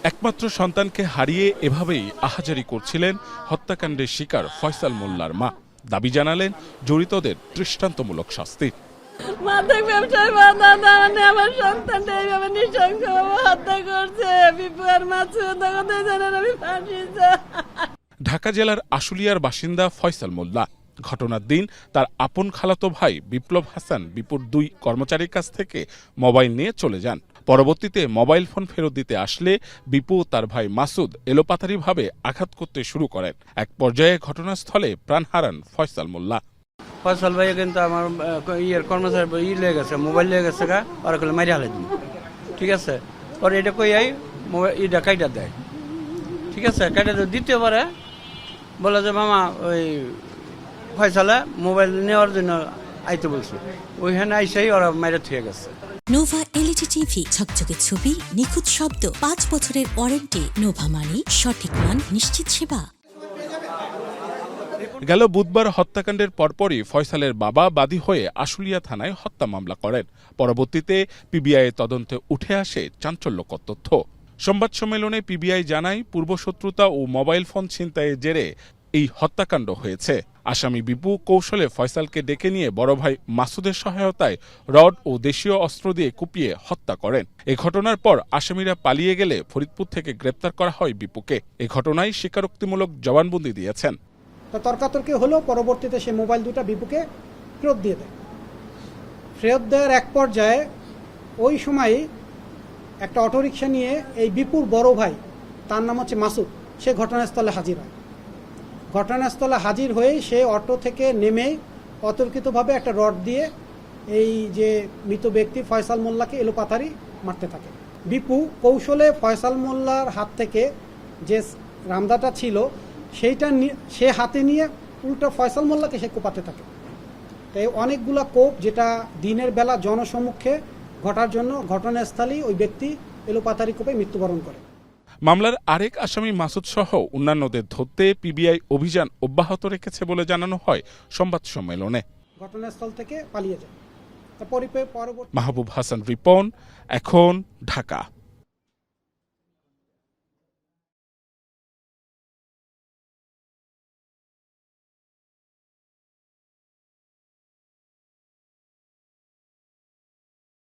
একমাত্র সন্তানকে হারিয়ে এভাবেই আহাজারি করছিলেন হত্যাকাণ্ডের শিকার ফয়সাল মোল্লার মা। দাবি জানালেন জড়িতদের দৃষ্টান্তমূলক শাস্তির। মাদক ব্যবসায় বাধা দেওয়া আমার সন্তানটা এইভাবে নৃশংসভাবে হত্যা করছে। বিপু আর মাসুদ আমি ফাঁসি চাই। ঢাকা জেলার আশুলিয়ার বাসিন্দা ফয়সাল মোল্লা ঘটনার দিন তার আপন খালাতো ভাই বিপ্লব হাসান বিপুর 2 কর্মচারীর কাছ থেকে মোবাইল নিয়ে চলে যান। পরবর্তীতে মোবাইল ফোন ফেরত দিতে আসলে বিপু তার ভাই মাসুদ এলোপাতারিভাবে আঘাত করতে শুরু করেন। এক পর্যায়ে ঘটনাস্থলে প্রাণ হারান ফয়সাল মোল্লা। ফয়সাল ভাই কিন্তু আমার কর্মচারী লেগে গেছে, মোবাইল লেগে গেছে গা, ওরা কলে মারি হালে দিন, ঠিক আছে। ওর এটা কই আই মোবাইল এটা কাইটা দেয়, ঠিক আছে। কাইটা দিতে পারে বলে যে মামা ওই ফয়সালে মোবাইল নেওয়ার জন্য আইতে বলছি, ওইখানে আইসাই ওরা মাইরে থুয়ে গেছে। নোভা এলইডি টিভি, ঝকঝকে ছবি, নিখুঁত শব্দ, 5 বছরের ওয়ারেন্টি। নোভা মানে সঠিক মান, নিশ্চিত সেবা। গেল বুধবার হত্যাকাণ্ডের পরপরই ফয়সালের বাবা বাদী হয়ে আশুলিয়া থানায় হত্যা মামলা করেন। পরবর্তীতে পিবিআই তদন্তে উঠে আসে চাঞ্চল্যকর তথ্য। সংবাদ সম্মেলনে পিবিআই জানায় পূর্বশত্রুতা ও মোবাইল ফোন ছিনতাইয়ের জেরে এই হত্যাকাণ্ড হয়েছে। আসামি বিপু কৌশলে ফয়সালকে ডেকে নিয়ে বড় ভাই মাসুদের সহায়তায় রড ও দেশীয় অস্ত্র দিয়ে কুপিয়ে হত্যা করেন। এ ঘটনার পর আসামিরা পালিয়ে গেলে ফরিদপুর থেকে গ্রেপ্তার করা হয় বিপুকে। এ ঘটনায় স্বীকারোক্তিমূলক জবানবন্দি দিয়েছেন। তর্কাতর্কি হলো, পরবর্তীতে সে মোবাইল 2টা বিপুকে ফেরত দিয়ে দেয়। ফেরত দেওয়ার এক পর্যায়ে ওই সময়ই একটা অটোরিকশা নিয়ে এই বিপুর বড় ভাই, তার নাম হচ্ছে মাসুদ, সে ঘটনাস্থলে হাজির হয়। ঘটনাস্থলে হাজির হয়ে সে অটো থেকে নেমে অতর্কিতভাবে একটা রড দিয়ে এই যে মৃত ব্যক্তি ফয়সাল মোল্লাকে এলোপাতারি মারতে থাকে। বিপু কৌশলে ফয়সাল মোল্লার হাত থেকে যে রামদাটা ছিল সেইটা সে হাতে নিয়ে উল্টো ফয়সাল মোল্লাকে সে কোপাতে থাকে। তাই অনেকগুলা কোপ, যেটা দিনের বেলা জনসম্মুখে ঘটার জন্য ঘটনাস্থলেই ওই ব্যক্তি এলোপাতারি কোপে মৃত্যুবরণ করে। মামলার আরেক আসামি মাসুদ সহ অন্যান্যদের ধরতে পিবিআই অভিযান অব্যাহত রেখেছে বলে জানানো হয় সংবাদ সম্মেলনে। ঘটনাস্থল থেকে পালিয়ে যায়। মাহবুব হাসান রিপন, এখন, ঢাকা।